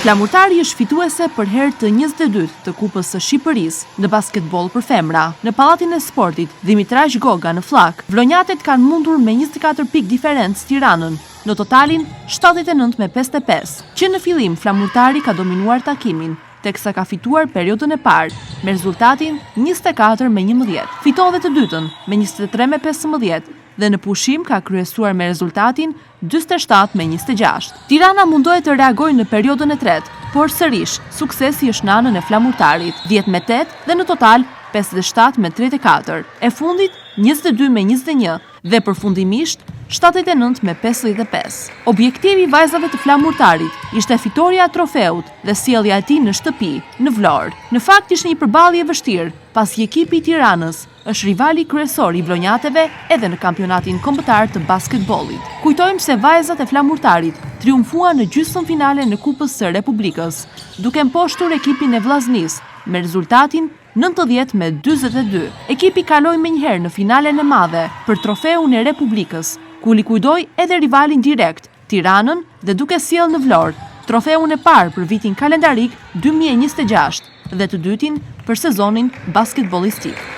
Flamurtari është fituese për herë të 22 të Kupës së Shqipërisë në basketbol për femra. Në Pallatin e Sportit, Dimitraj Goga në Flak, vlonjatet kanë mundur me 24 pikë diferencë Tiranën, në totalin 79-55, që në fillim Flamurtari ka dominuar takimin, teksa ka fituar periudhën e parë me rezultatin 24-11. Fitove të dytën me 23-15 dhe në pushim ka kryesuar me rezultatin 47-26. Tirana mundohet të reagojë në periudhën e tretë, por sërish suksesi është në anën e Flamurtarit, 10-8 dhe në total 57-34. E fundit 22-21 dhe përfundimisht 79-55. Objektivi i vajzave të Flamurtarit ishte fitoria e trofeut dhe sjellja e tij në shtëpi, në Vlorë. Në fakt ishte një përballje e vështirë, pasi ekipi i Tiranës është rivali kryesor i vlonjateve edhe në kampionatin kombëtar të basketbollit. Kujtojmë se vajzat e Flamurtarit triumfuan në gjysmëfinale në Kupës së Republikës, duke mposhtur ekipin e Vllaznisë me rezultatin 90-42. Ekipi kaloi menjëherë në finalen e madhe për trofeun e Republikës, ku likuidoi edhe rivalin direkt, Tiranën, dhe duke sjellë në Vlorë trofeun e parë për vitin kalendarik 2026 dhe të dytin për sezonin basketbollistik.